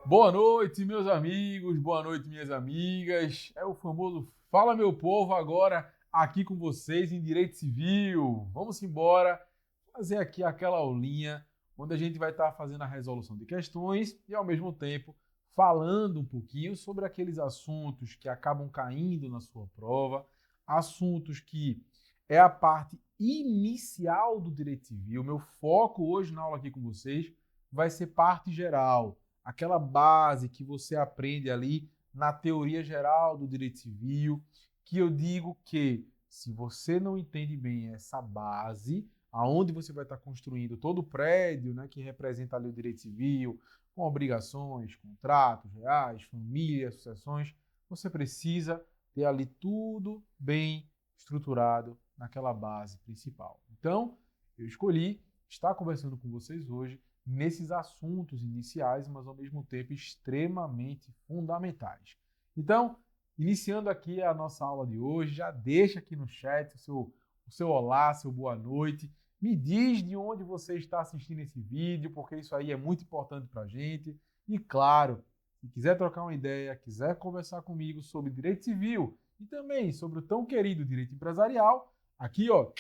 Boa noite, meus amigos, boa noite, minhas amigas. É o famoso Fala Meu Povo agora aqui com vocês em Direito Civil. Vamos embora fazer aqui aquela aulinha onde a gente vai estar fazendo a resolução de questões e ao mesmo tempo falando um pouquinho sobre aqueles assuntos que acabam caindo na sua prova, assuntos que é a parte inicial do Direito Civil. Meu foco hoje na aula aqui com vocês vai ser parte geral. Aquela base que você aprende ali na teoria geral do direito civil, que eu digo que se você não entende bem essa base, aonde você vai estar construindo todo o prédio, né, que representa ali o direito civil, com obrigações, contratos reais, família, sucessões, você precisa ter ali tudo bem estruturado naquela base principal. Então, eu escolhi estar conversando com vocês hoje nesses assuntos iniciais, mas ao mesmo tempo extremamente fundamentais. Então, iniciando aqui a nossa aula de hoje, já deixa aqui no chat o seu olá, seu boa noite. Me diz de onde você está assistindo esse vídeo, porque isso aí é muito importante para a gente. E claro, se quiser trocar uma ideia, quiser conversar comigo sobre direito civil e também sobre o tão querido direito empresarial, aqui, ó,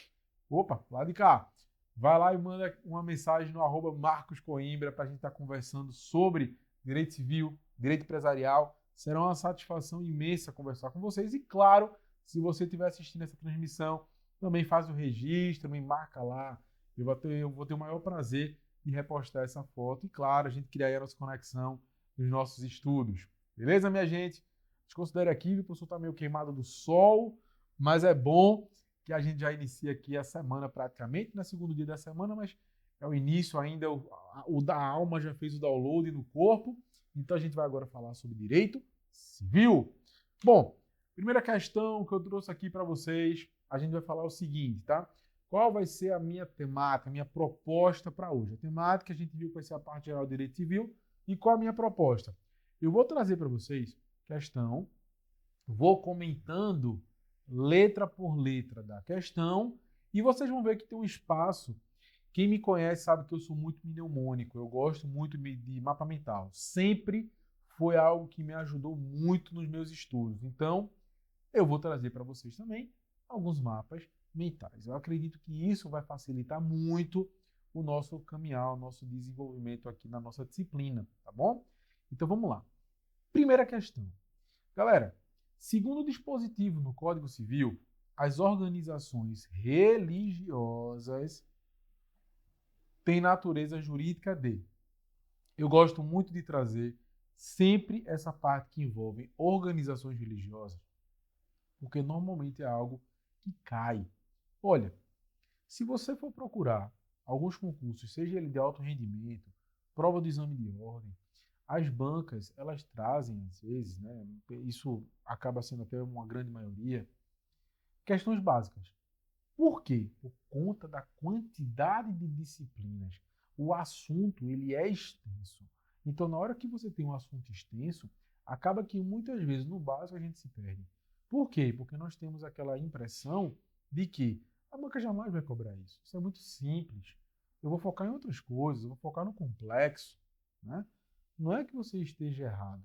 opa, lá de cá. Vai lá e manda uma mensagem no @marcoscoimbra para a gente estar conversando sobre direito civil, direito empresarial. Será uma satisfação imensa conversar com vocês. E claro, se você estiver assistindo essa transmissão, também faz o registro, me marca lá. Eu vou ter o maior prazer de repostar essa foto. E claro, a gente criar aí a nossa conexão nos nossos estudos. Beleza, minha gente? Desconsidere aqui, o professor está meio queimado do sol, mas é bom que a gente já inicia aqui a semana praticamente, no segundo dia da semana, mas é o início ainda, o da alma já fez o download no corpo, então a gente vai agora falar sobre direito civil. Bom, primeira questão que eu trouxe aqui para vocês, a gente vai falar o seguinte, tá? Qual vai ser a minha temática, a minha proposta para hoje? A temática a gente viu que vai ser a parte geral do direito civil, e qual a minha proposta? Eu vou trazer para vocês questão, vou comentando letra por letra da questão, e vocês vão ver que tem um espaço. Quem me conhece sabe que eu sou muito mnemônico, eu gosto muito de mapa mental. Sempre foi algo que me ajudou muito nos meus estudos. Então, eu vou trazer para vocês também alguns mapas mentais. Eu acredito que isso vai facilitar muito o nosso caminhar, o nosso desenvolvimento aqui na nossa disciplina, tá bom? Então, vamos lá. Primeira questão. Galera, segundo o dispositivo no Código Civil, as organizações religiosas têm natureza jurídica de. Eu gosto muito de trazer sempre essa parte que envolve organizações religiosas, porque normalmente é algo que cai. Olha, se você for procurar alguns concursos, seja ele de alto rendimento, prova do exame de ordem, as bancas, elas trazem, às vezes, né, isso acaba sendo até uma grande maioria, questões básicas. Por quê? Por conta da quantidade de disciplinas. O assunto, ele é extenso. Então, na hora que você tem um assunto extenso, acaba que muitas vezes no básico a gente se perde. Por quê? Porque nós temos aquela impressão de que a banca jamais vai cobrar isso. Isso é muito simples. Eu vou focar em outras coisas, eu vou focar no complexo, né? Não é que você esteja errado,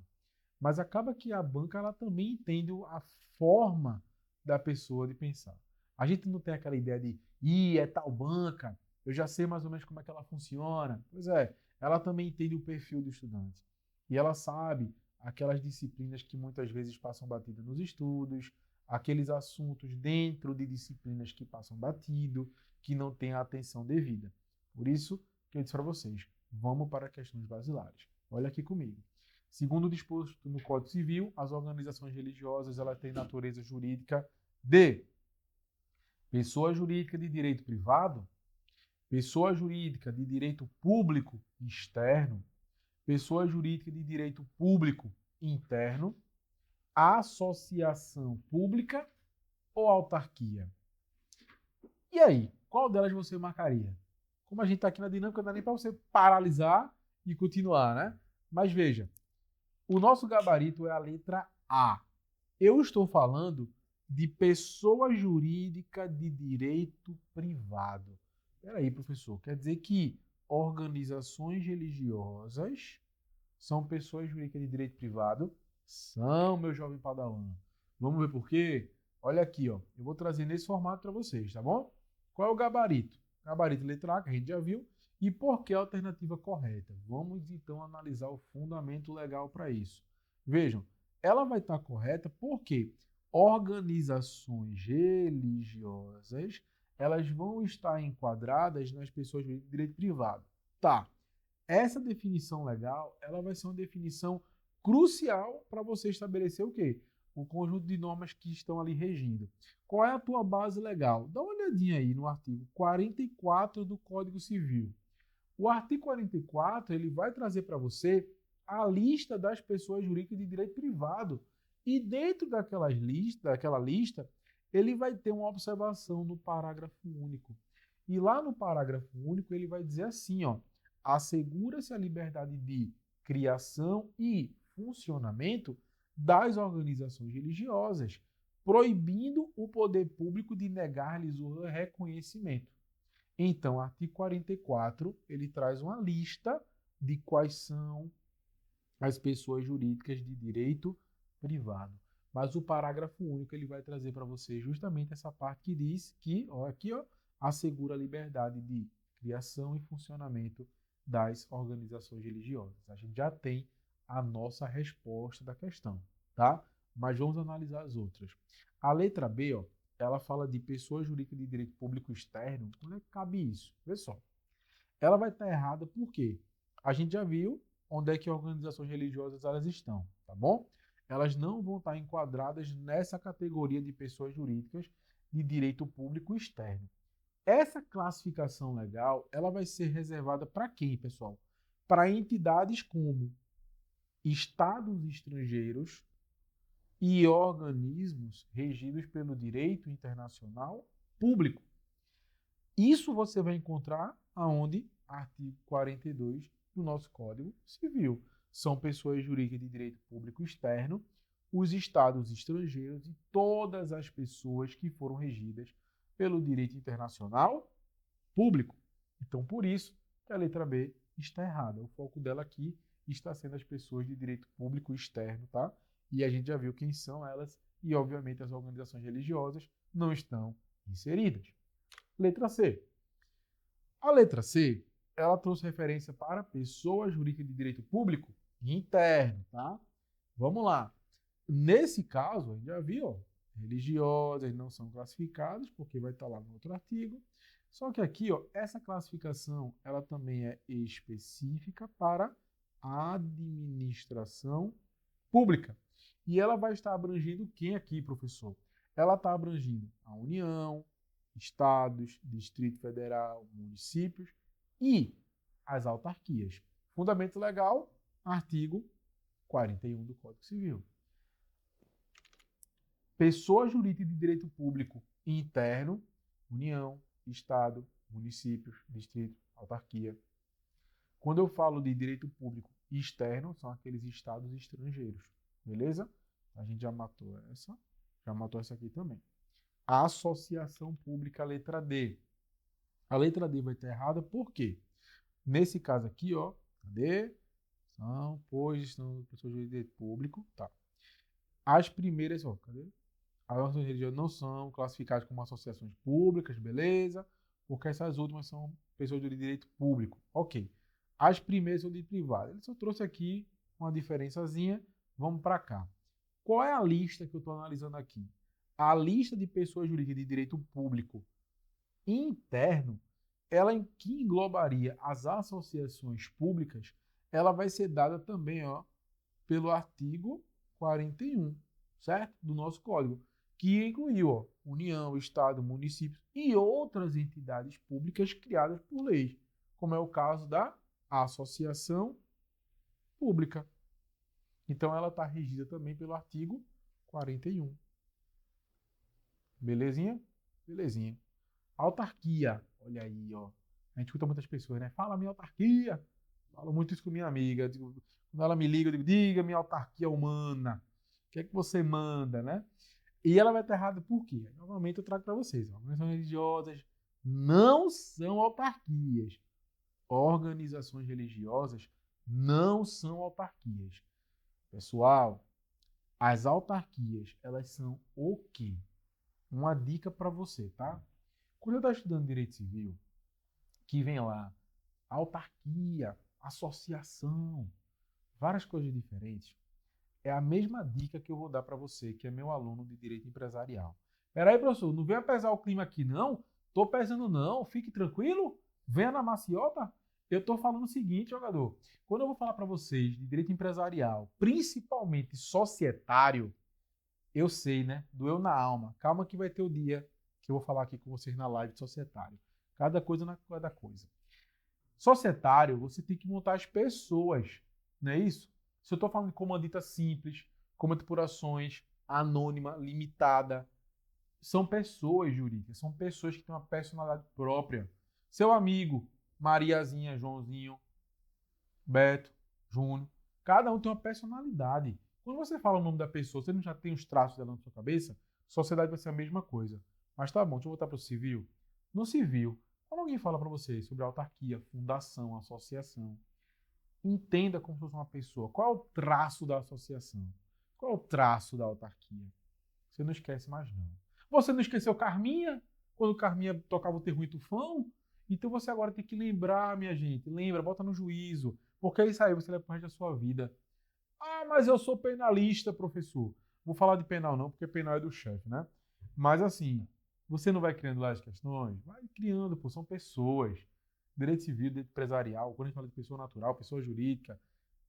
mas acaba que a banca ela também entende a forma da pessoa de pensar. A gente não tem aquela ideia de, é tal banca, eu já sei mais ou menos como é que ela funciona. Pois é, ela também entende o perfil do estudante. E ela sabe aquelas disciplinas que muitas vezes passam batida nos estudos, aqueles assuntos dentro de disciplinas que passam batido, que não têm a atenção devida. Por isso que eu disse para vocês, vamos para questões basilares. Olha aqui comigo. Segundo o disposto no Código Civil, as organizações religiosas elas têm natureza jurídica de pessoa jurídica de direito privado, pessoa jurídica de direito público externo, pessoa jurídica de direito público interno, associação pública ou autarquia. E aí, qual delas você marcaria? Como a gente está aqui na dinâmica, não dá nem para você paralisar e continuar, né? Mas veja, o nosso gabarito é a letra A. Eu estou falando de pessoa jurídica de direito privado. Espera aí, professor, quer dizer que organizações religiosas são pessoas jurídicas de direito privado? São, meu jovem padawan. Vamos ver por quê? Olha aqui, ó. Eu vou trazer nesse formato para vocês, tá bom? Qual é o gabarito? Gabarito letra A, que a gente já viu. E por que a alternativa correta? Vamos então analisar o fundamento legal para isso. Vejam, ela vai estar correta porque organizações religiosas, elas vão estar enquadradas nas pessoas de direito privado. Tá. Essa definição legal, ela vai ser uma definição crucial para você estabelecer o quê? O conjunto de normas que estão ali regindo. Qual é a tua base legal? Dá uma olhadinha aí no artigo 44 do Código Civil. O artigo 44, ele vai trazer para você a lista das pessoas jurídicas de direito privado. E dentro daquela lista, ele vai ter uma observação no parágrafo único. E lá no parágrafo único, ele vai dizer assim, ó, assegura-se a liberdade de criação e funcionamento das organizações religiosas, proibindo o poder público de negar-lhes o reconhecimento. Então, o artigo 44, ele traz uma lista de quais são as pessoas jurídicas de direito privado. Mas o parágrafo único, ele vai trazer para você justamente essa parte que diz que, ó, aqui, ó, assegura a liberdade de criação e funcionamento das organizações religiosas. A gente já tem a nossa resposta da questão, tá? Mas vamos analisar as outras. A letra B, ó, ela fala de pessoa jurídica de direito público externo. Onde é que cabe isso? Vê só. Ela vai estar errada porque a gente já viu onde é que organizações religiosas elas estão, tá bom? Elas não vão estar enquadradas nessa categoria de pessoas jurídicas de direito público externo. Essa classificação legal, ela vai ser reservada para quem, pessoal? Para entidades como estados estrangeiros e organismos regidos pelo direito internacional público. Isso você vai encontrar aonde? Artigo 42 do nosso Código Civil. São pessoas jurídicas de direito público externo, os estados estrangeiros e todas as pessoas que foram regidas pelo direito internacional público. Então, por isso que a letra B está errada. O foco dela aqui está sendo as pessoas de direito público externo, tá? E a gente já viu quem são elas e, obviamente, as organizações religiosas não estão inseridas. Letra C. A letra C, ela trouxe referência para pessoa jurídica de direito público interno, tá? Vamos lá. Nesse caso, a gente já viu, ó, religiosas não são classificadas, porque vai estar lá no outro artigo. Só que aqui, ó, essa classificação, ela também é específica para a administração pública. E ela vai estar abrangendo quem aqui, professor? Ela está abrangendo a União, estados, Distrito Federal, municípios e as autarquias. Fundamento legal, artigo 41 do Código Civil. Pessoa jurídica de direito público interno, União, Estado, municípios, distrito, autarquia. Quando eu falo de direito público externo, são aqueles estados estrangeiros. Beleza? A gente já matou essa aqui também. A associação pública, letra D. A letra D vai estar errada por quê? Nesse caso aqui, ó, cadê? São pessoas de direito público, tá. As primeiras, ó, cadê? As organizações religiosas não são classificadas como associações públicas, beleza? Porque essas últimas são pessoas de direito público, ok. As primeiras são de privado. Ele só trouxe aqui uma diferençazinha. Vamos para cá. Qual é a lista que eu estou analisando aqui? A lista de pessoas jurídicas de direito público interno, ela que englobaria as associações públicas, ela vai ser dada também, ó, pelo artigo 41, certo? Do nosso código, que incluiu, ó, União, Estado, municípios e outras entidades públicas criadas por lei, como é o caso da associação pública. Então, ela está regida também pelo artigo 41. Belezinha? Belezinha. Autarquia. Olha aí, ó. A gente escuta muitas pessoas, né? Fala minha autarquia. Falo muito isso com minha amiga. Quando ela me liga, eu digo, diga minha autarquia humana. O que é que você manda, né? E ela vai estar errada por quê? Novamente eu trago para vocês. Organizações religiosas não são autarquias. Organizações religiosas não são autarquias. Pessoal, as autarquias, elas são o quê? Uma dica para você, tá? Quando eu estou estudando direito civil, que vem lá, autarquia, associação, várias coisas diferentes, é a mesma dica que eu vou dar para você, que é meu aluno de direito empresarial. Peraí, professor, não venha pesar o clima aqui, não? Tô pesando, não. Fique tranquilo. Venha na maciota. Eu tô falando o seguinte, jogador. Quando eu vou falar para vocês de direito empresarial, principalmente societário, eu sei, né? Doeu na alma. Calma que vai ter o dia que eu vou falar aqui com vocês na live de societário. Cada coisa na cada coisa. Societário, você tem que montar as pessoas, não é isso? Se eu estou falando de comandita simples, comandita por ações, anônima, limitada, são pessoas jurídicas, são pessoas que têm uma personalidade própria. Seu amigo, Mariazinha, Joãozinho, Beto, Júnior, cada um tem uma personalidade. Quando você fala o nome da pessoa, você não já tem os traços dela na sua cabeça? Sociedade vai ser a mesma coisa. Mas tá bom, deixa eu voltar para o civil. No civil, quando alguém fala para você sobre autarquia, fundação, associação, entenda como se fosse uma pessoa. Qual é o traço da associação? Qual é o traço da autarquia? Você não esquece mais, não. Você não esqueceu Carminha? Quando Carminha tocava o terror e tufão? Então você agora tem que lembrar, minha gente. Lembra, bota no juízo. Porque é isso aí, você leva pro resto da sua vida. Ah, mas eu sou penalista, professor. Vou falar de penal não, porque penal é do chefe, né? Mas assim, você não vai criando lá as questões? Vai criando, pô, são pessoas. Direito civil, direito empresarial, quando a gente fala de pessoa natural, pessoa jurídica,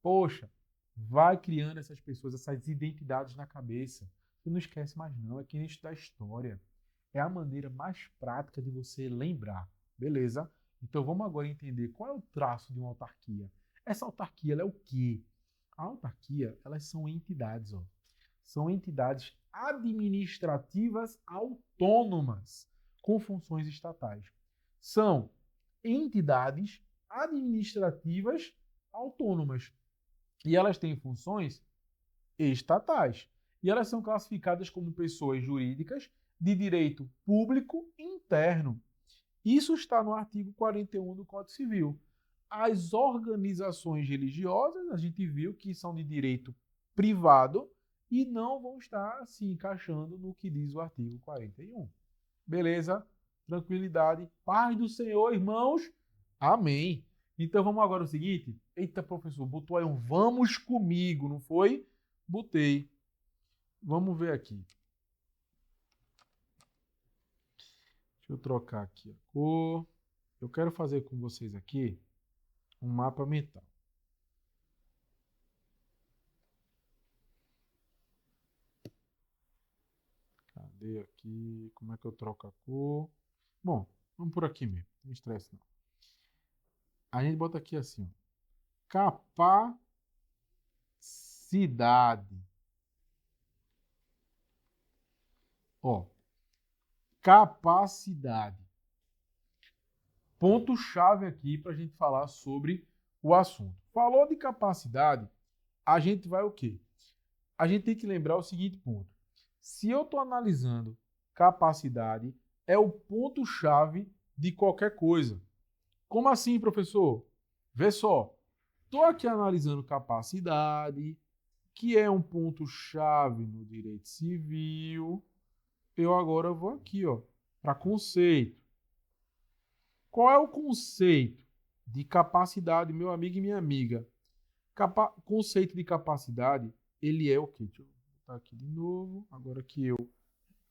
poxa, vai criando essas pessoas, essas identidades na cabeça. Você não esquece mais não, é que nem estudar história. É a maneira mais prática de você lembrar, beleza? Então vamos agora entender qual é o traço de uma autarquia. Essa autarquia, ela é o quê? A autarquia, elas são entidades, ó. São entidades administrativas autônomas com funções estatais. São entidades administrativas autônomas e elas têm funções estatais. E elas são classificadas como pessoas jurídicas de direito público interno. Isso está no artigo 41 do Código Civil. As organizações religiosas, a gente viu que são de direito privado e não vão estar se encaixando no que diz o artigo 41. Beleza? Tranquilidade. Paz do Senhor, irmãos. Amém. Então vamos agora ao seguinte. Eita, professor, botou aí um vamos comigo, não foi? Botei. Vamos ver aqui. Deixa eu trocar aqui a cor. Eu quero fazer com vocês aqui um mapa mental. Cadê aqui? Como é que eu troco a cor? Bom, vamos por aqui mesmo. Não estresse não. A gente bota aqui assim, ó. Capacidade. Ó, capacidade. Ponto-chave aqui para a gente falar sobre o assunto. Falou de capacidade, a gente vai o quê? A gente tem que lembrar o seguinte ponto. Se eu estou analisando capacidade, é o ponto-chave de qualquer coisa. Como assim, professor? Vê só. Estou aqui analisando capacidade, que é um ponto-chave no direito civil. Eu agora vou aqui, ó, para conceito. Qual é o conceito de capacidade, meu amigo e minha amiga? Conceito de capacidade, ele é o quê? Deixa eu botar aqui de novo. Agora que eu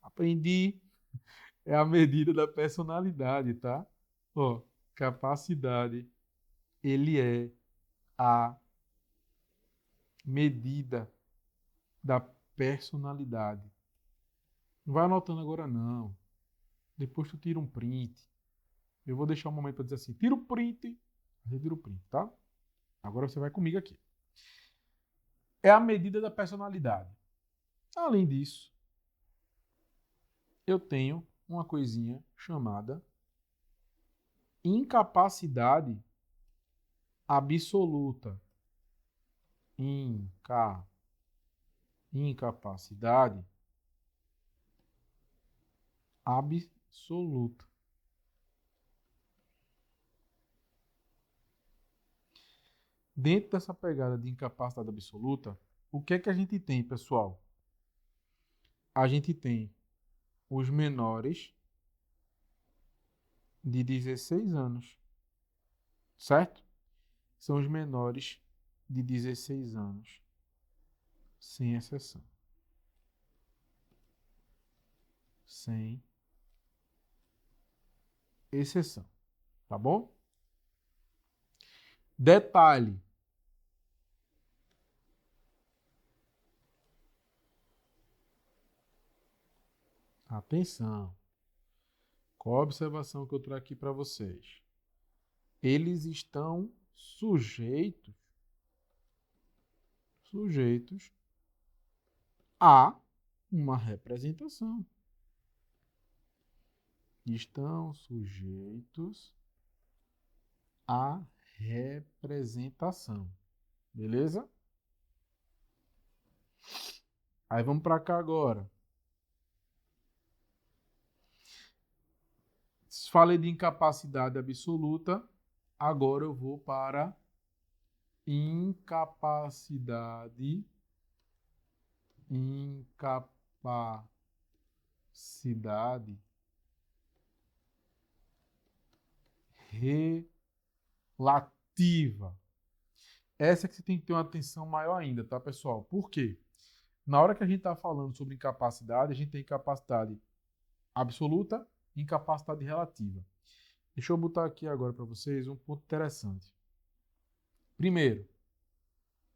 aprendi, é a medida da personalidade, tá? Ó, capacidade, ele é a medida da personalidade. Não vai anotando agora, não. Depois tu tira um print. Eu vou deixar um momento para dizer assim, tira o print. Você tira o print, tá? Agora você vai comigo aqui. É a medida da personalidade. Além disso, eu tenho uma coisinha chamada incapacidade absoluta. Incapacidade absoluta. Dentro dessa pegada de incapacidade absoluta, o que é que a gente tem, pessoal? A gente tem os menores de 16 anos, certo? São os menores de 16 anos, sem exceção. Sem exceção, tá bom? Detalhe. Atenção. Qual a observação que eu trago aqui para vocês? Eles estão sujeitos a uma representação. Estão sujeitos à representação. Beleza? Aí vamos para cá agora. Falei de incapacidade absoluta. Agora eu vou para incapacidade relativa. Essa que você tem que ter uma atenção maior ainda, tá, pessoal? Por quê? Na hora que a gente está falando sobre incapacidade, a gente tem incapacidade absoluta e incapacidade relativa. Deixa eu botar aqui agora para vocês um ponto interessante. Primeiro,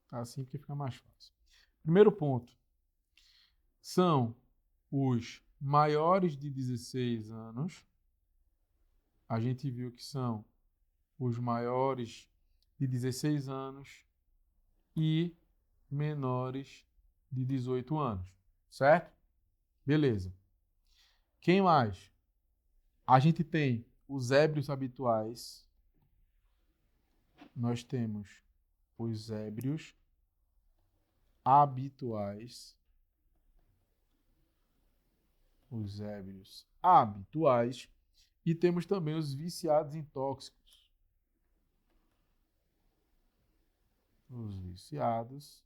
assim porque fica mais fácil. Primeiro ponto, são os maiores de 16 anos. A gente viu que são os maiores de 16 anos e menores de 18 anos, certo? Beleza. Quem mais? A gente tem os ébrios habituais. Nós temos os ébrios habituais. Os ébrios habituais. E temos também os viciados em tóxicos. Os viciados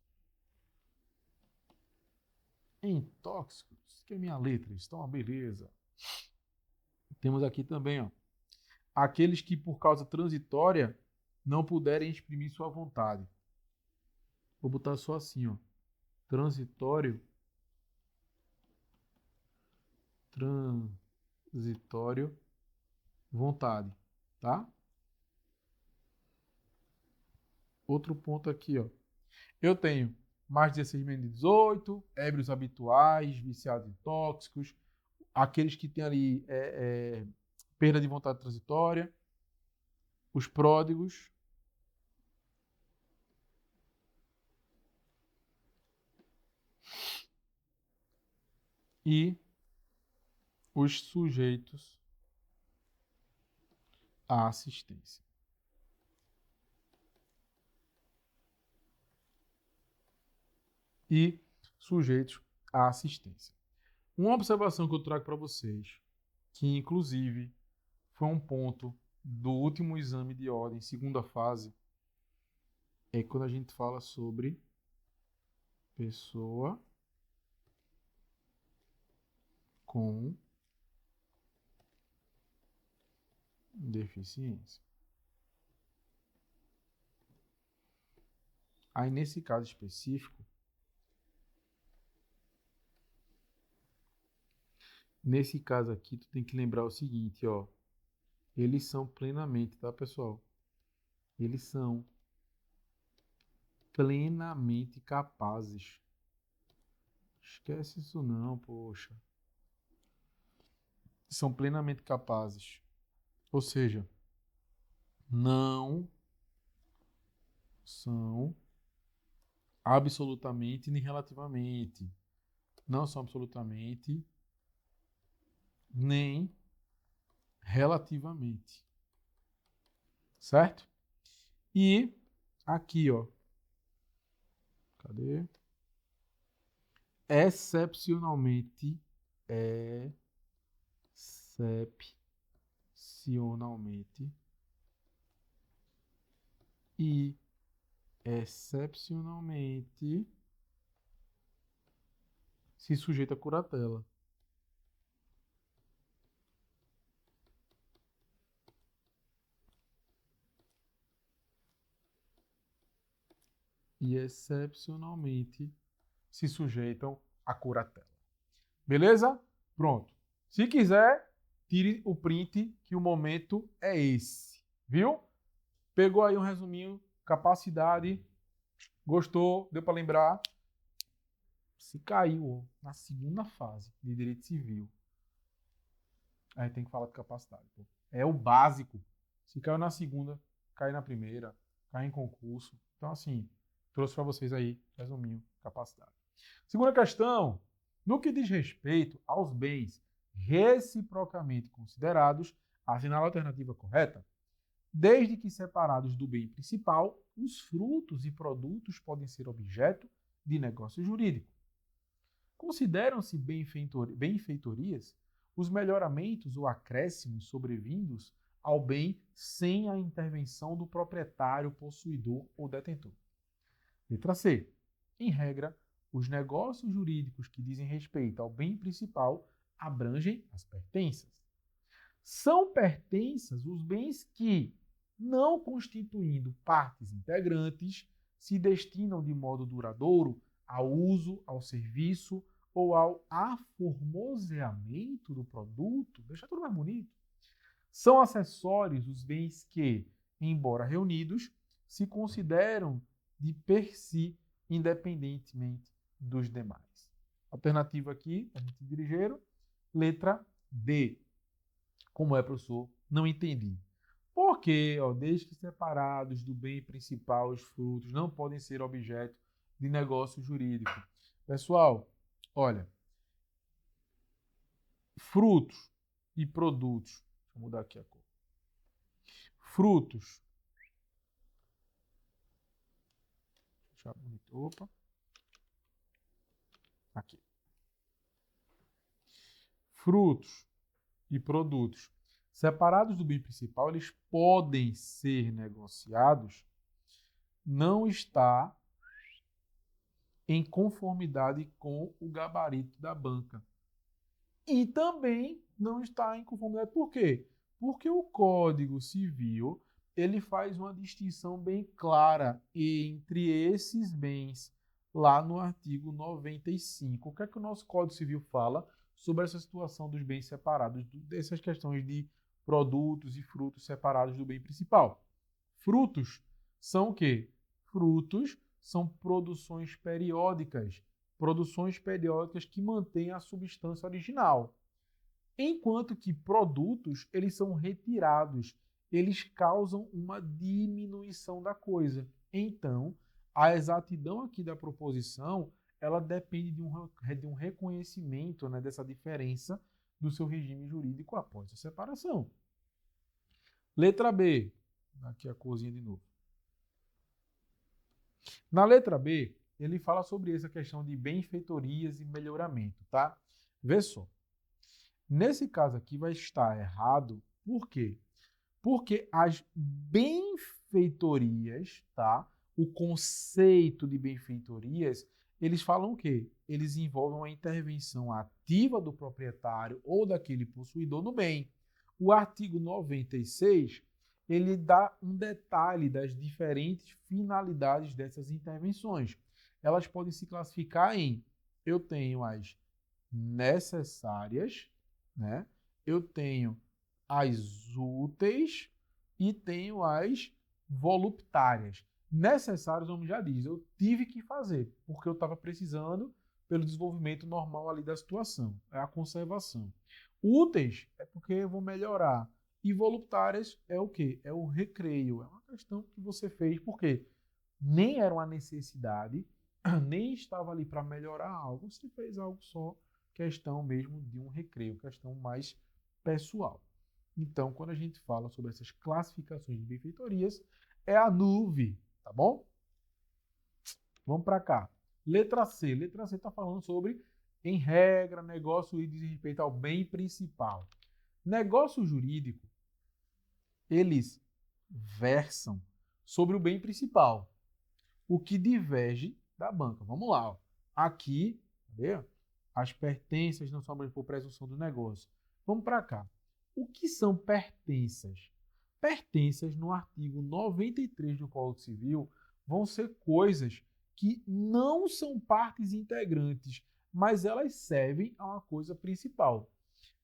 em tóxicos. Que é minha letra, estão uma beleza. Temos aqui também, ó, aqueles que por causa transitória não puderem exprimir sua vontade. Vou botar só assim, ó. Transitório, vontade, tá? Outro ponto aqui, ó. Eu tenho mais de 16 menos de 18, ébrios habituais, viciados em tóxicos, aqueles que têm ali perda de vontade transitória, os pródigos, e os sujeitos à assistência. E sujeitos à assistência. Uma observação que eu trago para vocês, que inclusive foi um ponto do último exame de ordem, segunda fase, é quando a gente fala sobre pessoa com deficiência. Aí, nesse caso específico, nesse caso aqui, tu tem que lembrar o seguinte, ó. Eles são plenamente, tá, pessoal? Eles são plenamente capazes. Esquece isso não, poxa. São plenamente capazes. Ou seja, não são absolutamente nem relativamente. Não são absolutamente nem relativamente. Certo? E aqui, ó. Cadê? Excepcionalmente excepcionalmente e excepcionalmente se sujeita à curatela. E excepcionalmente se sujeitam à curatela. Beleza? Pronto. Se quiser, tire o print que o momento é esse. Viu? Pegou aí um resuminho, capacidade, gostou, deu para lembrar? Se caiu na segunda fase de direito civil, aí tem que falar de capacidade. Pô. É o básico. Se caiu na segunda, cai na primeira, cai em concurso. Então, assim, trouxe para vocês aí, resuminho, capacidade. Segunda questão. No que diz respeito aos bens reciprocamente considerados, assinala a alternativa correta. Desde que separados do bem principal, os frutos e produtos podem ser objeto de negócio jurídico. Consideram-se benfeitorias os melhoramentos ou acréscimos sobrevindos ao bem sem a intervenção do proprietário, possuidor ou detentor. Letra C. Em regra, os negócios jurídicos que dizem respeito ao bem principal abrangem as pertenças. São pertenças os bens que, não constituindo partes integrantes, se destinam de modo duradouro ao uso, ao serviço ou ao aformoseamento do produto, deixa tudo mais bonito. São acessórios os bens que, embora reunidos, se consideram de per si, independentemente dos demais. Alternativa aqui, a gente dirigiram, letra D. Como é, professor? Não entendi. Porque, desde que separados do bem principal, os frutos não podem ser objeto de negócio jurídico. Pessoal, olha, frutos e produtos, deixa eu mudar aqui a cor. Frutos, deixa eu bonito, opa, aqui. Frutos e produtos separados do bem principal, eles podem ser negociados, não está em conformidade com o gabarito da banca. E também não está em conformidade. Por quê? Porque o Código Civil ele faz uma distinção bem clara entre esses bens lá no artigo 95. O que é que o nosso Código Civil fala sobre essa situação dos bens separados, dessas questões de produtos e frutos separados do bem principal? Frutos são o quê? Frutos são produções periódicas que mantêm a substância original. Enquanto que produtos, eles são retirados, eles causam uma diminuição da coisa. Então, a exatidão aqui da proposição, ela depende de um reconhecimento, né, dessa diferença do seu regime jurídico após a separação. Letra B. Aqui a corzinha de novo. Na letra B, ele fala sobre essa questão de benfeitorias e melhoramento, tá? Vê só. Nesse caso aqui vai estar errado, por quê? Porque as benfeitorias, tá? O conceito de benfeitorias, eles falam o quê? Eles envolvem uma intervenção ativa do proprietário ou daquele possuidor no bem. O artigo 96, ele dá um detalhe das diferentes finalidades dessas intervenções. Elas podem se classificar em: eu tenho as necessárias, né? Eu tenho as úteis e tenho as voluptárias. Necessários, o nome já diz, eu tive que fazer, porque eu estava precisando pelo desenvolvimento normal ali da situação, é a conservação. Úteis é porque eu vou melhorar. E voluptárias é o quê? É o recreio, é uma questão que você fez, porque nem era uma necessidade, nem estava ali para melhorar algo, você fez algo só, questão mesmo de um recreio, questão mais pessoal. Então, quando a gente fala sobre essas classificações de benfeitorias, é a NUV, tá bom? Vamos para cá. Letra C. Letra C está falando sobre, em regra, negócio e diz respeito ao bem principal. Negócio jurídico, eles versam sobre o bem principal, o que diverge da banca. Vamos lá. Ó. Aqui, cadê? As pertenças não sobram por presunção do negócio. Vamos para cá. O que são pertenças? Pertenças, no artigo 93 do Código Civil, vão ser coisas que não são partes integrantes, mas elas servem a uma coisa principal.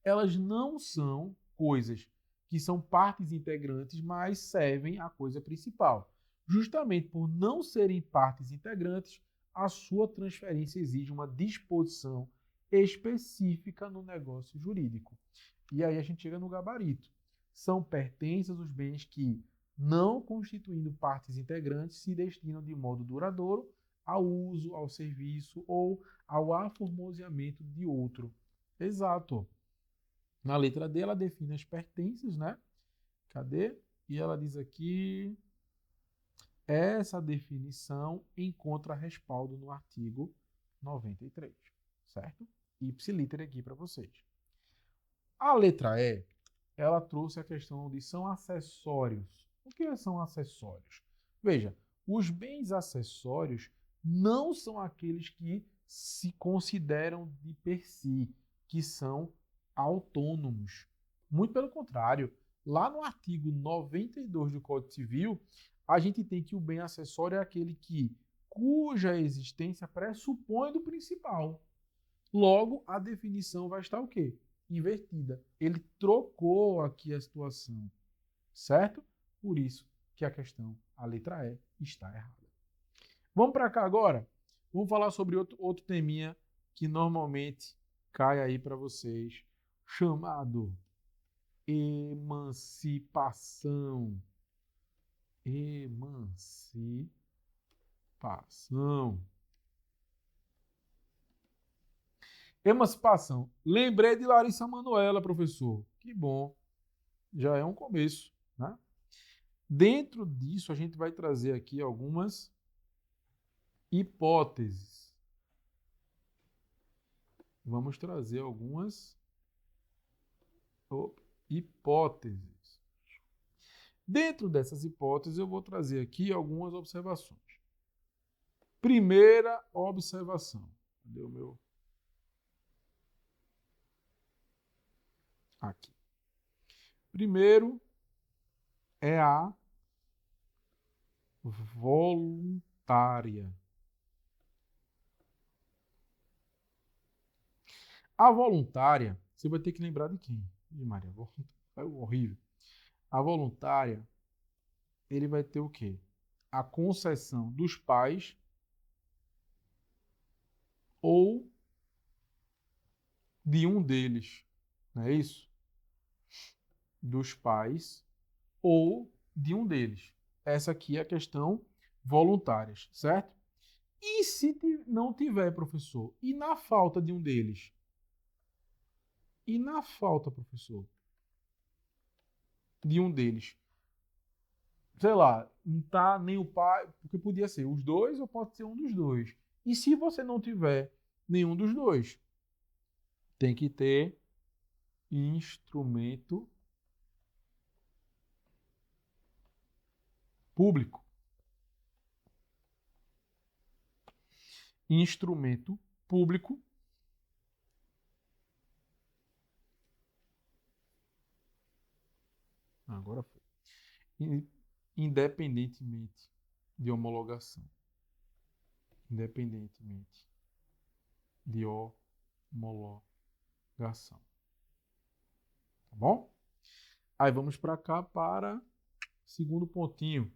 Elas não são coisas que são partes integrantes, mas servem à coisa principal. Justamente por não serem partes integrantes, a sua transferência exige uma disposição específica no negócio jurídico. E aí a gente chega no gabarito. São pertenças os bens que, não constituindo partes integrantes, se destinam de modo duradouro ao uso, ao serviço ou ao aformoseamento de outro. Exato. Na letra D, ela define as pertences, né? Cadê? E ela diz aqui, essa definição encontra respaldo no artigo 93, certo? Ipsiliter aqui para vocês. A letra E, ela trouxe a questão de são acessórios. O que são acessórios? Veja, os bens acessórios não são aqueles que se consideram de per si, que são autônomos. Muito pelo contrário, lá no artigo 92 do Código Civil, a gente tem que o bem acessório é aquele cuja existência pressupõe do principal. Logo, a definição vai estar o quê? Invertida. Ele trocou aqui a situação, certo? Por isso que a questão, a letra E, está errada. Vamos para cá agora? Vamos falar sobre outro teminha que normalmente cai aí para vocês, chamado emancipação. Emancipação. Emancipação. Lembrei de Larissa Manoela, professor. Que bom. Já é um começo, né? Dentro disso, a gente vai trazer aqui algumas hipóteses. Vamos trazer algumas hipóteses. Dentro dessas hipóteses, eu vou trazer aqui algumas observações. Primeira observação. Cadê o meu? Aqui. Primeiro é a voluntária. A voluntária, você vai ter que lembrar de quem? De Maria, é horrível. A voluntária, ele vai ter o quê? A concessão dos pais ou de um deles, não é isso? Dos pais ou de um deles. Essa aqui é a questão voluntárias, certo? E se não tiver, professor? E na falta de um deles? E na falta, professor, de um deles? Sei lá, não tá nem o pai, porque podia ser os dois ou pode ser um dos dois. E se você não tiver nenhum dos dois? Tem que ter instrumento público. Instrumento público. Agora foi. Independentemente de homologação. Independentemente de homologação. Tá bom? Aí vamos para cá para segundo pontinho.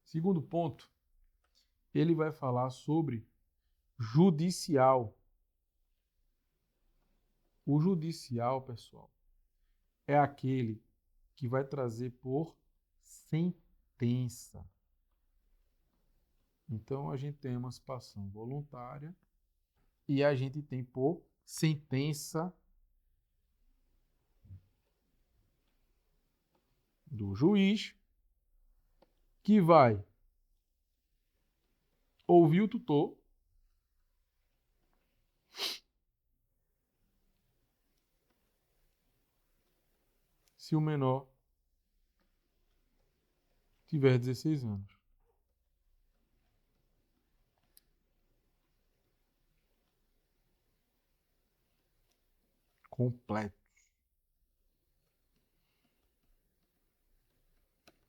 Segundo ponto, ele vai falar sobre judicial. O judicial, pessoal, é aquele que vai trazer por sentença. Então, a gente tem emancipação voluntária e a gente tem por sentença do juiz, que vai ouvir o tutor, se o menor tiver 16 anos. Completo.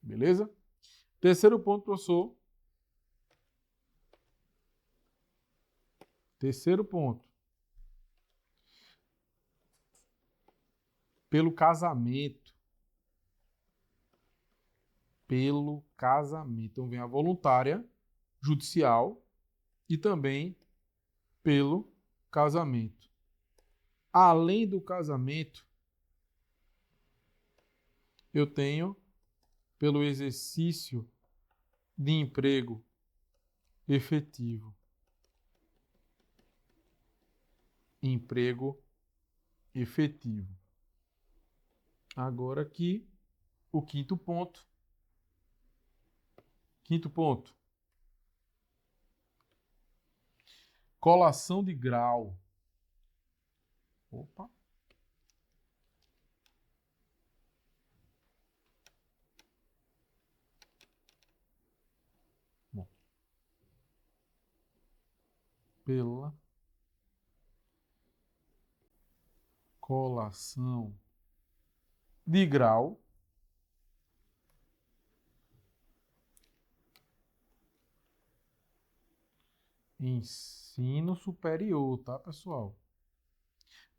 Beleza? Terceiro ponto, professor. Terceiro ponto. Pelo casamento. Pelo casamento. Então vem a voluntária, judicial e também pelo casamento. Além do casamento, eu tenho pelo exercício de emprego efetivo. Emprego efetivo. Agora aqui, o quinto ponto. Quinto ponto. Colação de grau. Opa. Bom. Pela colação de grau ensino superior, tá, pessoal?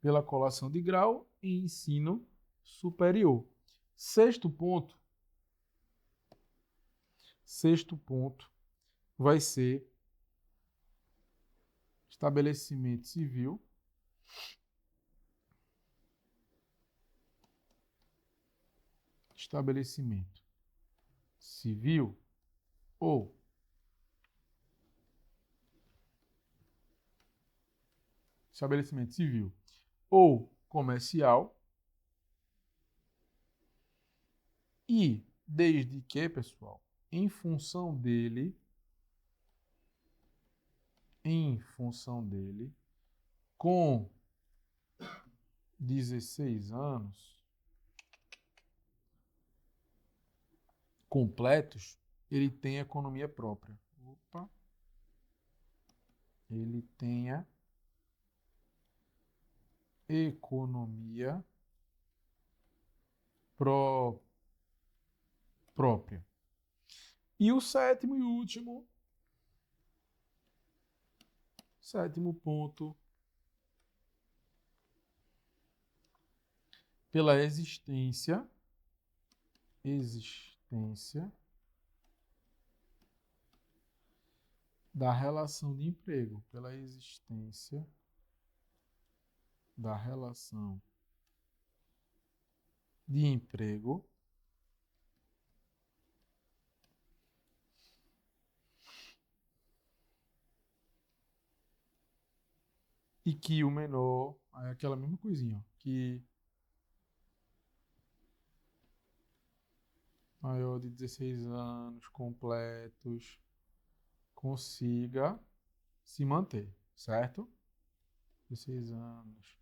Pela colação de grau em ensino superior. Sexto ponto vai ser estabelecimento civil. Estabelecimento civil ou estabelecimento civil ou comercial e desde que, pessoal, em função dele, com 16 anos completos, ele tem economia própria. Opa. Ele tenha economia própria. E o sétimo e último, sétimo ponto, pela existência da relação de emprego, pela existência da relação de emprego e que o menor, é aquela mesma coisinha, ó, que maior de 16 anos completos consiga se manter, certo? 16 anos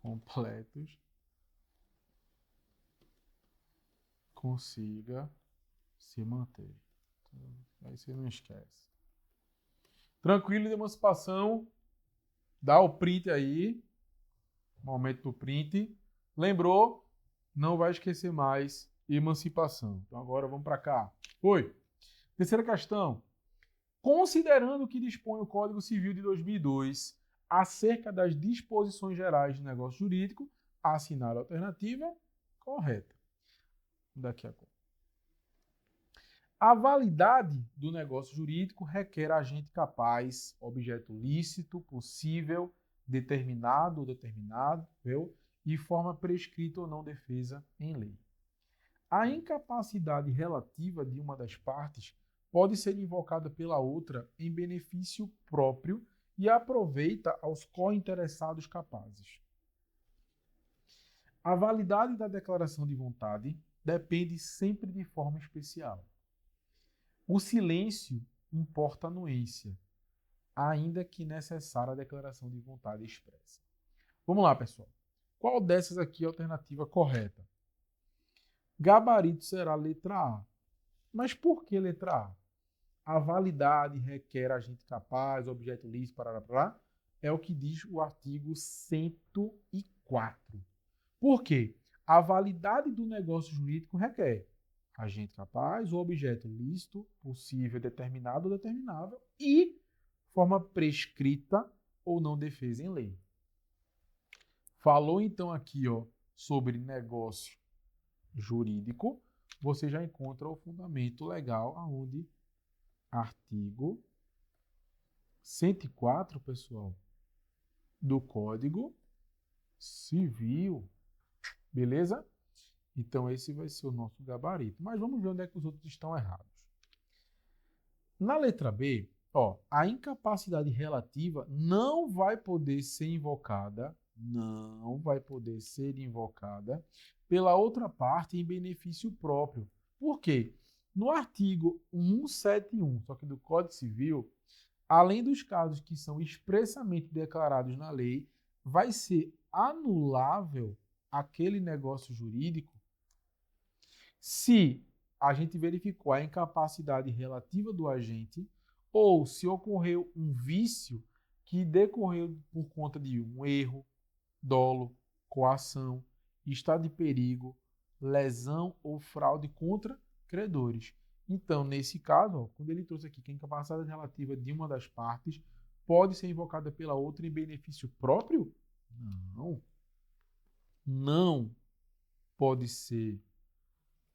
completos consiga se manter. Então, aí você não esquece. Tranquilo de emancipação. Dá o print aí. Momento do print. Lembrou? Não vai esquecer mais emancipação. Então agora vamos para cá. Oi. Terceira questão. Considerando que dispõe o Código Civil de 2002 acerca das disposições gerais de negócio jurídico, assinar a alternativa correta. Daqui a pouco. A validade do negócio jurídico requer agente capaz, objeto lícito, possível, determinado ou determinável e forma prescrita ou não defesa em lei. A incapacidade relativa de uma das partes pode ser invocada pela outra em benefício próprio e aproveita aos cointeressados capazes. A validade da declaração de vontade depende sempre de forma especial. O silêncio importa a anuência, ainda que necessária a declaração de vontade expressa. Vamos lá, pessoal. Qual dessas aqui é a alternativa correta? Gabarito será letra A. Mas por que letra A? A validade requer agente capaz, objeto lícito, parará, é o que diz o artigo 104. Por quê? A validade do negócio jurídico requer agente capaz, ou objeto lícito, possível, determinado ou determinável, e forma prescrita ou não defesa em lei. Falou então aqui, sobre negócio jurídico, você já encontra o fundamento legal aonde artigo 104, pessoal, do Código Civil. Beleza? Então esse vai ser o nosso gabarito. Mas vamos ver onde é que os outros estão errados. Na letra B, a incapacidade relativa não vai poder ser invocada, pela outra parte em benefício próprio. Por quê? No artigo 171, só que do Código Civil, além dos casos que são expressamente declarados na lei, vai ser anulável aquele negócio jurídico se a gente verificou a incapacidade relativa do agente ou se ocorreu um vício que decorreu por conta de um erro, dolo, coação, estado de perigo, lesão ou fraude contra credores. Então, nesse caso, quando ele trouxe aqui que a incapacidade relativa de uma das partes pode ser invocada pela outra em benefício próprio? Não. Não pode ser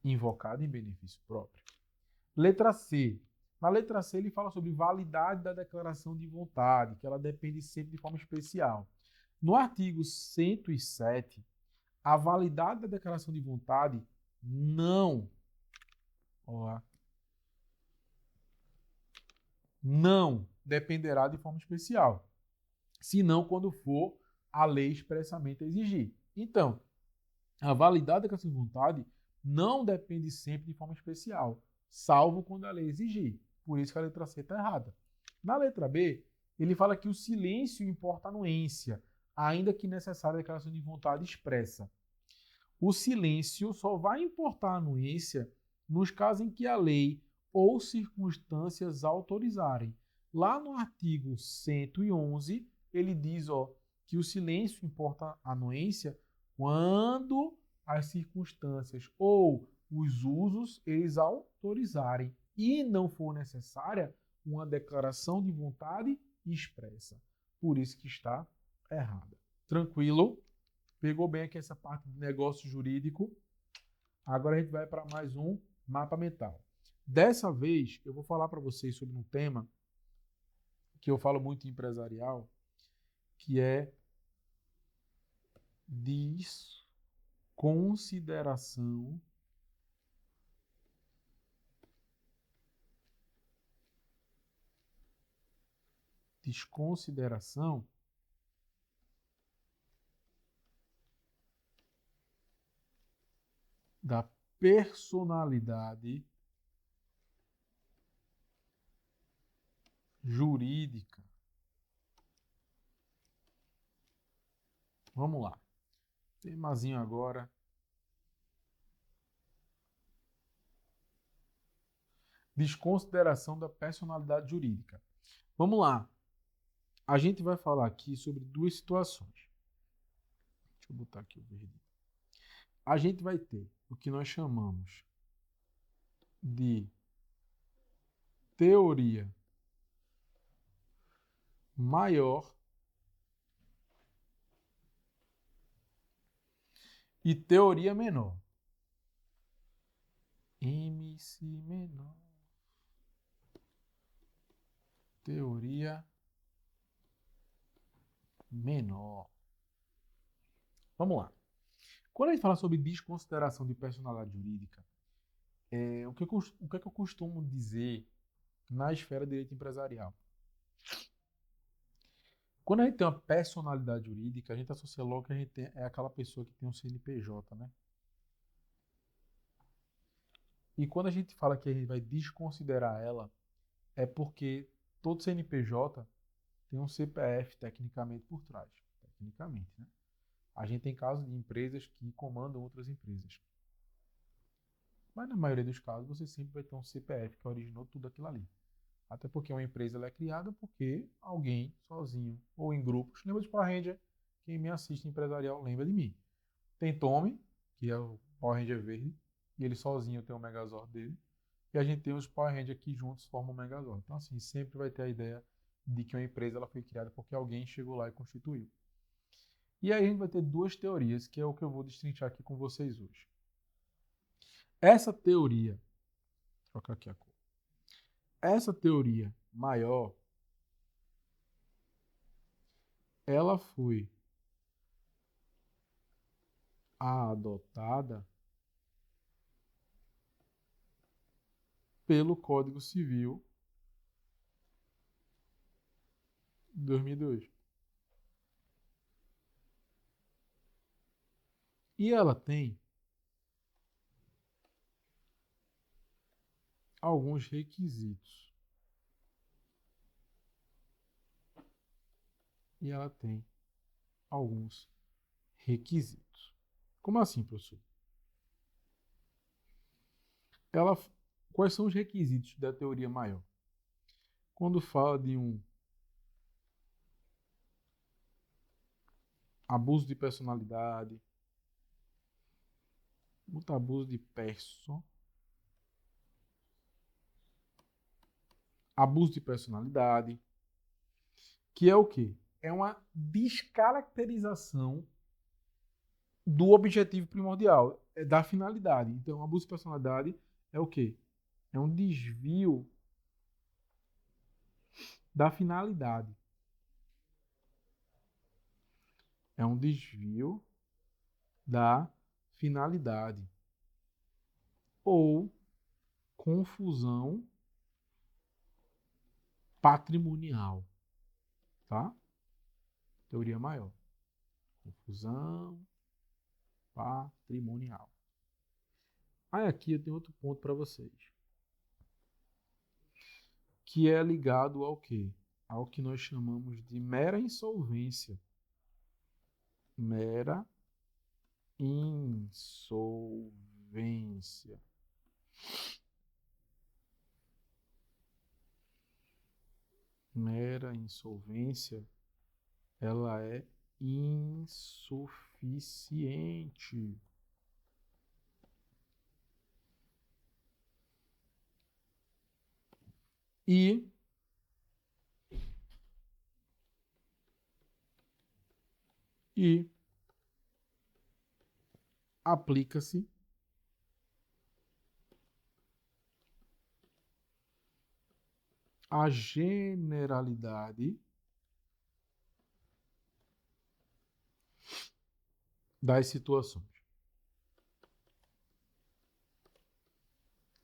invocada em benefício próprio. Letra C. Na letra C, ele fala sobre validade da declaração de vontade, que ela depende sempre de forma especial. No artigo 107, a validade da declaração de vontade não dependerá de forma especial, senão quando for a lei expressamente exigir. Então, a validade da declaração de vontade não depende sempre de forma especial, salvo quando a lei exigir. Por isso que a letra C está errada. Na letra B, ele fala que o silêncio importa a anuência, ainda que necessária a declaração de vontade expressa. O silêncio só vai importar a anuência nos casos em que a lei ou circunstâncias autorizarem. Lá no artigo 111, ele diz que o silêncio importa a anuência quando as circunstâncias ou os usos eles autorizarem e não for necessária uma declaração de vontade expressa. Por isso que está errada. Tranquilo? Pegou bem aqui essa parte de negócio jurídico. Agora a gente vai para mais um mapa mental. Dessa vez eu vou falar para vocês sobre um tema que eu falo muito em empresarial, que é desconsideração da personalidade jurídica. Vamos lá. Temazinho agora. Desconsideração da personalidade jurídica. Vamos lá. A gente vai falar aqui sobre duas situações. Deixa eu botar aqui o verde. A gente vai ter o que nós chamamos de teoria maior e teoria menor. MC menor. Teoria menor. Vamos lá. Quando a gente fala sobre desconsideração de personalidade jurídica, o que é que eu costumo dizer na esfera de direito empresarial? Quando a gente tem uma personalidade jurídica, a gente associa logo que a gente é aquela pessoa que tem um CNPJ, né? E quando a gente fala que a gente vai desconsiderar ela, é porque todo CNPJ tem um CPF tecnicamente por trás. Tecnicamente, né? A gente tem casos de empresas que comandam outras empresas. Mas na maioria dos casos, você sempre vai ter um CPF que originou tudo aquilo ali. Até porque uma empresa ela é criada porque alguém sozinho ou em grupos. Lembra de Power Ranger? Quem me assiste empresarial lembra de mim. Tem Tommy, que é o Power Ranger verde, e ele sozinho tem o Megazord dele. E a gente tem os Power Rangers que juntos formam o Megazord. Então, assim, sempre vai ter a ideia de que uma empresa ela foi criada porque alguém chegou lá e constituiu. E aí a gente vai ter duas teorias, que é o que eu vou destrinchar aqui com vocês hoje. Essa teoria, vou trocar aqui a cor. Essa teoria maior, ela foi adotada pelo Código Civil de 2002. E ela tem alguns requisitos. E ela tem alguns requisitos. Como assim, professor? Ela, quais são os requisitos da teoria maior? Quando fala de um abuso de personalidade, muito abuso de abuso de personalidade, que é o quê? É uma descaracterização do objetivo primordial, é da finalidade. Então, abuso de personalidade é o quê? É um desvio da finalidade. É um desvio da finalidade. Ou confusão patrimonial, tá? Teoria maior. Confusão patrimonial. Aí aqui eu tenho outro ponto para vocês, que é ligado ao quê? Ao que nós chamamos de mera insolvência. Mera insolvência. Mera insolvência, ela é insuficiente. E aplica-se a generalidade das situações.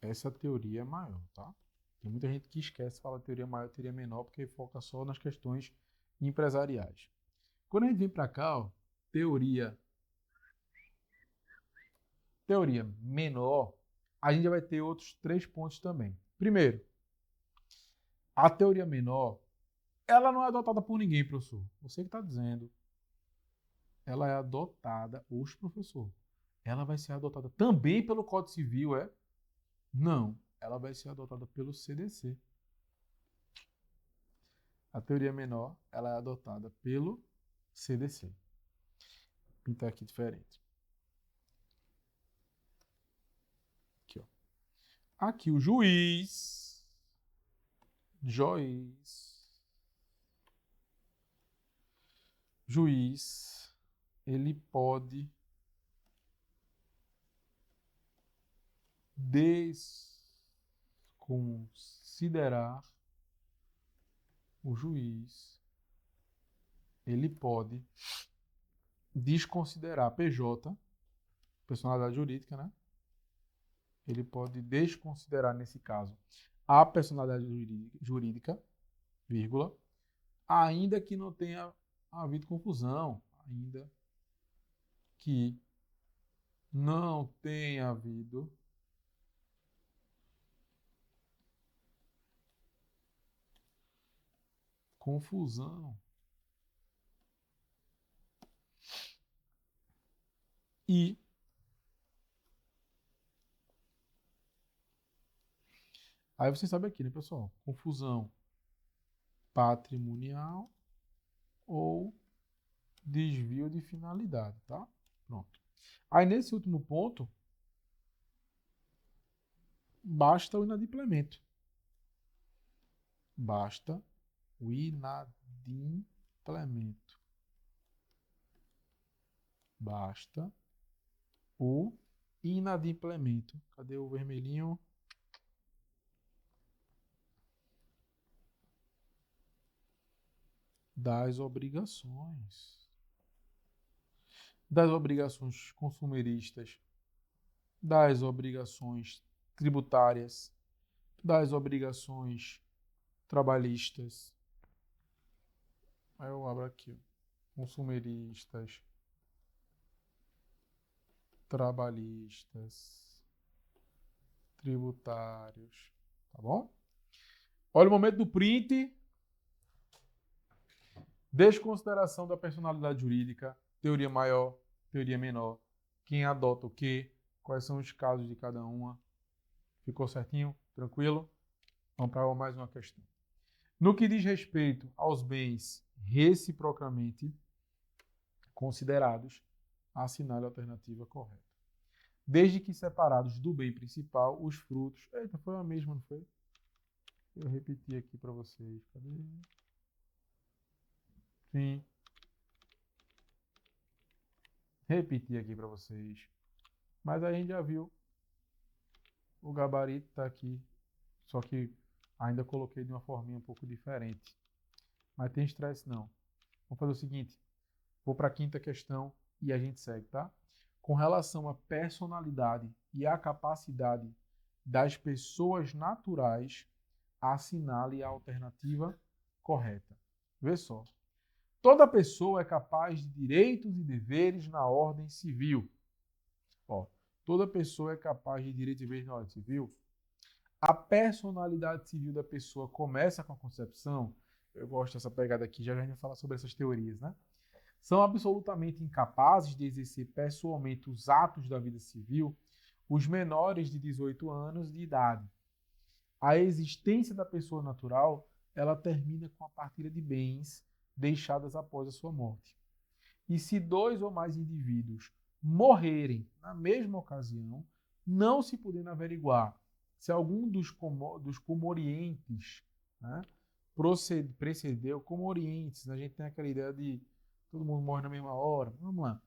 Essa teoria é maior, tá? Tem muita gente que esquece de falar teoria maior e teoria menor porque foca só nas questões empresariais. Quando a gente vem para cá, ó, teoria menor, a gente já vai ter outros 3 pontos também. Primeiro, a teoria menor, ela não é adotada por ninguém, professor. Você que está dizendo. Ela é adotada, hoje, professor. Ela vai ser adotada também pelo Código Civil, é? Não, ela vai ser adotada pelo CDC. A teoria menor, ela é adotada pelo CDC. Vou pintar aqui diferente. Aqui, ó. Aqui o juiz, ele pode desconsiderar o juiz, ele pode desconsiderar PJ, personalidade jurídica, né? Ele pode desconsiderar, nesse caso, a personalidade jurídica, vírgula, ainda que não tenha havido confusão, ainda que não tenha havido confusão. E Aí você sabe aqui, né, pessoal? Confusão patrimonial ou desvio de finalidade, tá? Pronto. Aí, nesse último ponto, basta o inadimplemento. Basta o inadimplemento. Basta o inadimplemento. Cadê o vermelhinho? Das obrigações. Das obrigações consumeristas, das obrigações tributárias, das obrigações trabalhistas. Aí eu abro aqui, consumeristas, trabalhistas, tributários, tá bom? Olha o momento do print. Desconsideração da personalidade jurídica, teoria maior, teoria menor, quem adota o quê, quais são os casos de cada uma. Ficou certinho? Tranquilo? Vamos para mais uma questão. No que diz respeito aos bens reciprocamente considerados, assinale a alternativa correta. Desde que separados do bem principal, os frutos... Eita, foi a mesma, não foi? Eu repeti aqui para vocês. Cadê? Sim. Repeti aqui para vocês. Mas a gente já viu. O gabarito está aqui. Só que ainda coloquei de uma forminha um pouco diferente. Mas tem estresse não. Vamos fazer o seguinte. Vou para a quinta questão e a gente segue, tá? Com relação à personalidade e à capacidade das pessoas naturais, assinale a alternativa correta. Vê só. Toda pessoa é capaz de direitos e deveres na ordem civil. Ó, toda pessoa é capaz de direitos e deveres na ordem civil. A personalidade civil da pessoa começa com a concepção. Eu gosto dessa pegada aqui, já a gente vai falar sobre essas teorias, né? São absolutamente incapazes de exercer pessoalmente os atos da vida civil os menores de 18 anos de idade. A existência da pessoa natural, ela termina com a partilha de bens deixadas após a sua morte. E se dois ou mais indivíduos morrerem na mesma ocasião, não se podendo averiguar se algum dos comorientes, né, precedeu, comorientes, a gente tem aquela ideia de todo mundo morre na mesma hora. Vamos lá.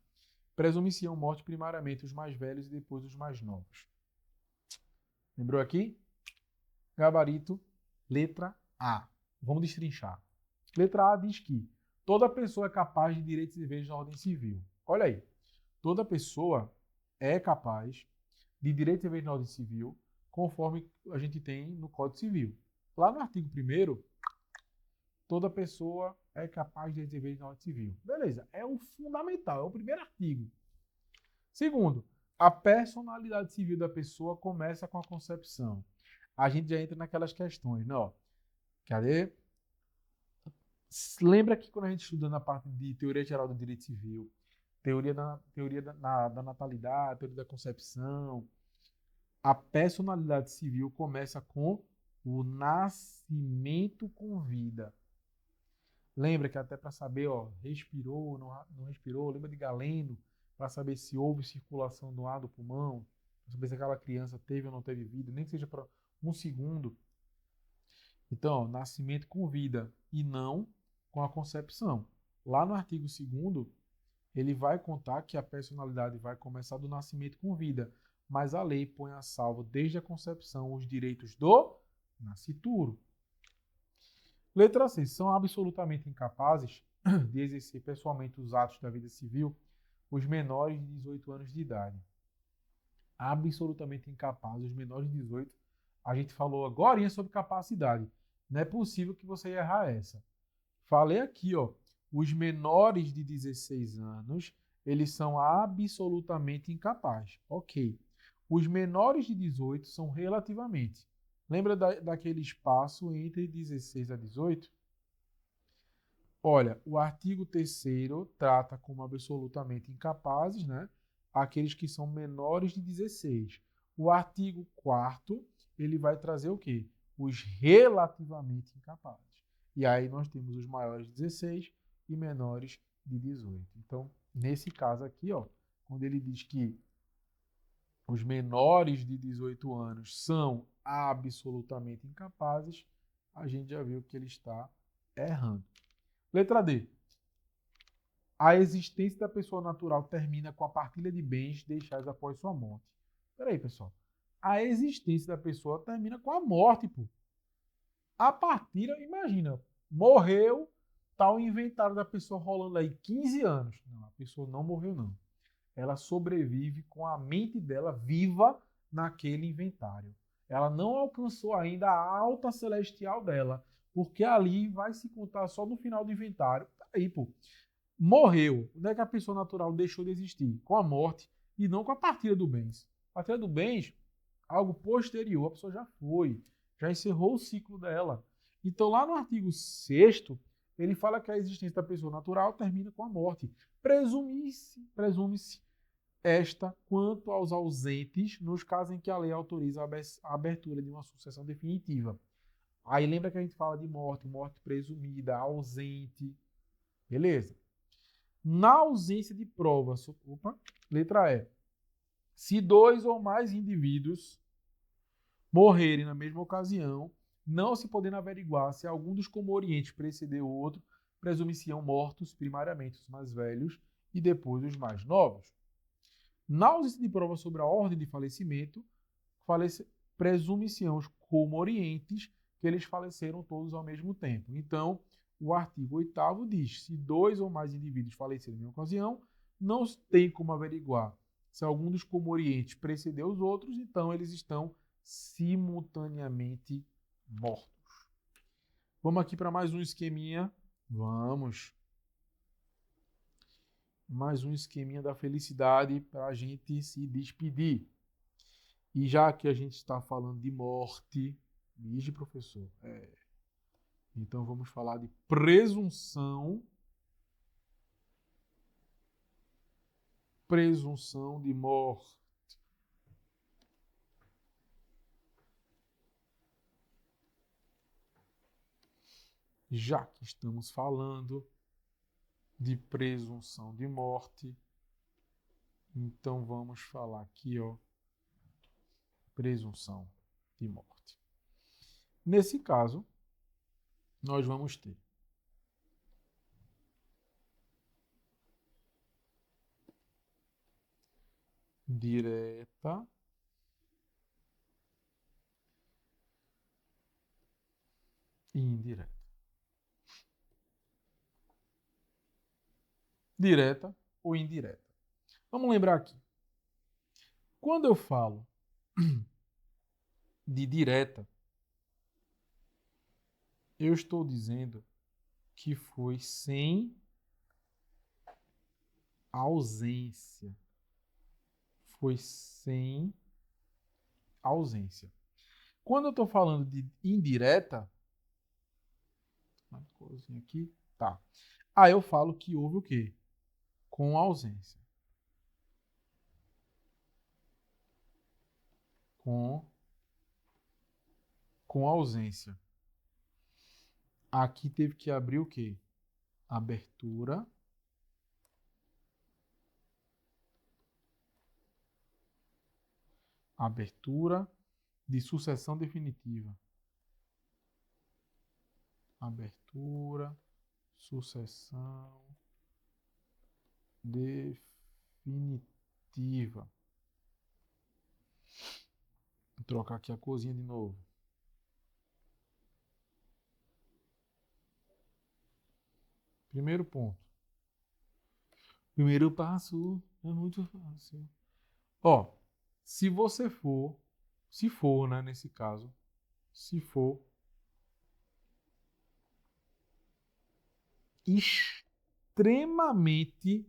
Presume-se morte primariamente os mais velhos e depois os mais novos. Lembrou aqui? Gabarito, letra A. Vamos destrinchar. Letra A diz que toda pessoa é capaz de direitos e deveres na ordem civil. Olha aí. Toda pessoa é capaz de direitos e deveres na ordem civil, conforme a gente tem no Código Civil. Lá no artigo 1º, toda pessoa é capaz de direitos e deveres na ordem civil. Beleza, é o fundamental, é o primeiro artigo. Segundo, a personalidade civil da pessoa começa com a concepção. A gente já entra naquelas questões, né? Ó, cadê? Lembra que quando a gente estuda na parte de teoria geral do direito civil, teoria da natalidade, teoria da concepção, a personalidade civil começa com o nascimento com vida. Lembra que até para saber, ó, respirou, não respirou, lembra de Galeno, para saber se houve circulação no ar do pulmão, para saber se aquela criança teve ou não teve vida, nem que seja para um segundo. Então, ó, nascimento com vida e não com a concepção. Lá no artigo 2º, ele vai contar que a personalidade vai começar do nascimento com vida, mas a lei põe a salvo desde a concepção os direitos do nascituro. Letra C. São absolutamente incapazes de exercer pessoalmente os atos da vida civil os menores de 18 anos de idade. Absolutamente incapazes, os menores de 18. A gente falou agora sobre capacidade. Não é possível que você errar essa. Falei aqui, ó, os menores de 16 anos, eles são absolutamente incapazes. Ok. Os menores de 18 são relativamente. Lembra daquele espaço entre 16 a 18? Olha, o artigo 3º trata como absolutamente incapazes, né, aqueles que são menores de 16. O artigo 4º, ele vai trazer o quê? os relativamente incapazes. E aí nós temos os maiores de 16 e menores de 18. Então, nesse caso aqui, ó, quando ele diz que os menores de 18 anos são absolutamente incapazes, a gente já viu que ele está errando. Letra D. A existência da pessoa natural termina com a partilha de bens deixados após sua morte. Peraí, pessoal. A existência da pessoa termina com a morte, pô. A partilha, imagina, morreu, tá o inventário da pessoa rolando aí 15 anos. Não, a pessoa não morreu, não. Ela sobrevive com a mente dela viva naquele inventário. Ela não alcançou ainda a alta celestial dela, porque ali vai se contar só no final do inventário. Aí, pô, morreu. Onde é que a pessoa natural deixou de existir? Com a morte e não com a partilha do bens. A partilha do bens, algo posterior, a pessoa já foi, já encerrou o ciclo dela. Então, lá no artigo 6º, ele fala que a existência da pessoa natural termina com a morte. Presume-se esta quanto aos ausentes, nos casos em que a lei autoriza a abertura de uma sucessão definitiva. Aí lembra que a gente fala de morte, morte presumida, ausente. Beleza? Na ausência de provas, letra E. Se dois ou mais indivíduos morrerem na mesma ocasião, não se podendo averiguar se algum dos comorientes precedeu o outro, presume-se-ão mortos primariamente os mais velhos e depois os mais novos. Na ausência de prova sobre a ordem de falecimento, presume-se-ão os comorientes que eles faleceram todos ao mesmo tempo. Então, o artigo 8º diz: se dois ou mais indivíduos faleceram em uma ocasião, não tem como averiguar se algum dos comorientes precedeu os outros, então eles estão simultaneamente mortos. Vamos aqui para mais um esqueminha. Vamos. Mais um esqueminha da felicidade para a gente se despedir. E já que a gente está falando de morte, vige, professor. Então vamos falar de presunção de morte. Já que estamos falando de presunção de morte, então vamos falar aqui, ó, presunção de morte. Nesse caso, nós vamos ter direta e indireta. Direta ou indireta. Vamos lembrar aqui. Quando eu falo de direta, eu estou dizendo que foi sem ausência. Foi sem ausência. Quando eu estou falando de indireta, uma coisinha aqui, tá. Aí eu falo que houve o quê? Com ausência. Com ausência. Aqui teve que abrir o quê? Abertura. Abertura de sucessão definitiva. Abertura, sucessão definitiva. Vou trocar aqui a corzinha de novo. Primeiro ponto. Primeiro passo é muito fácil. Ó, se for, né, nesse caso, se for extremamente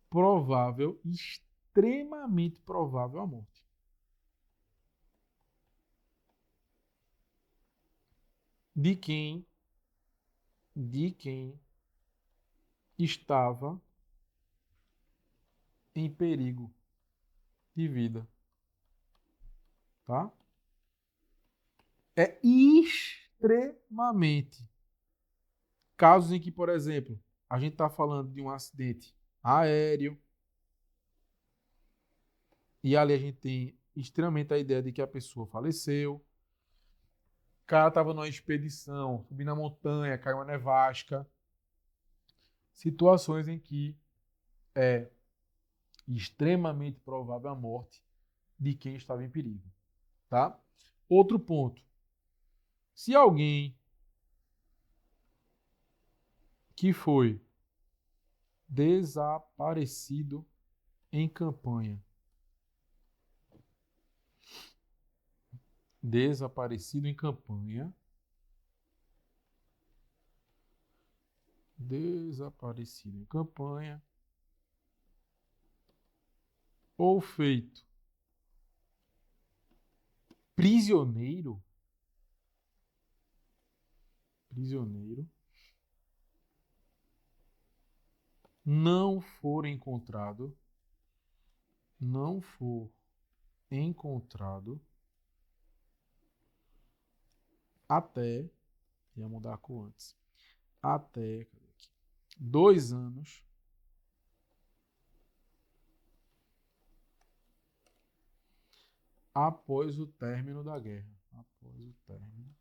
provável a morte. De quem estava em perigo de vida. Tá? É extremamente. Casos em que, por exemplo, a gente está falando de um acidente aéreo e ali a gente tem extremamente a ideia de que a pessoa faleceu. O cara estava numa expedição, subindo na montanha, caiu uma nevasca. Situações em que é extremamente provável a morte de quem estava em perigo, tá? Outro ponto. Se alguém que foi desaparecido em campanha, desaparecido em campanha, desaparecido em campanha, ou feito prisioneiro, prisioneiro, não for encontrado, não for encontrado até, ia mudar a cor antes, até 2 anos após o término da guerra. Após o término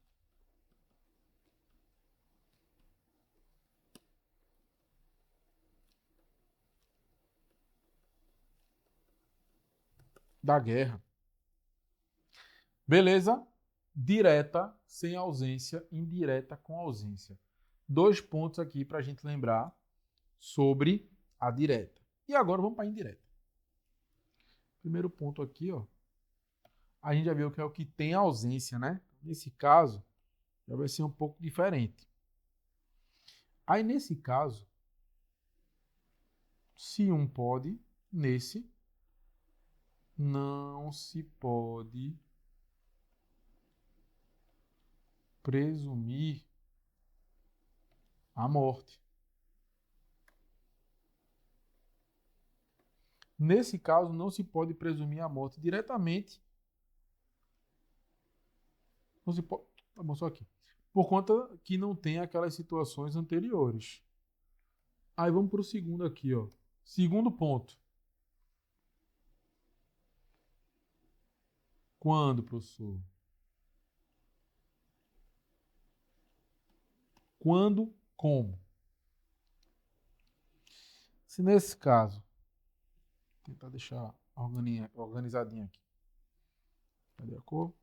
da guerra. Beleza? Direta sem ausência, indireta com ausência. 2 pontos aqui para a gente lembrar sobre a direta. E agora vamos para a indireta. Primeiro ponto aqui, ó. A gente já viu que é o que tem ausência, né? Nesse caso, já vai ser um pouco diferente. Aí, nesse caso, se um pode, nesse não se pode presumir a morte. Nesse caso, não se pode presumir a morte diretamente. Não se pode. Tá bom, só aqui. Por conta que não tem aquelas situações anteriores. Aí vamos para o segundo aqui, ó. Segundo ponto. Quando, professor? Quando, como? Se nesse caso, vou tentar deixar organizadinho aqui. Cadê a cor?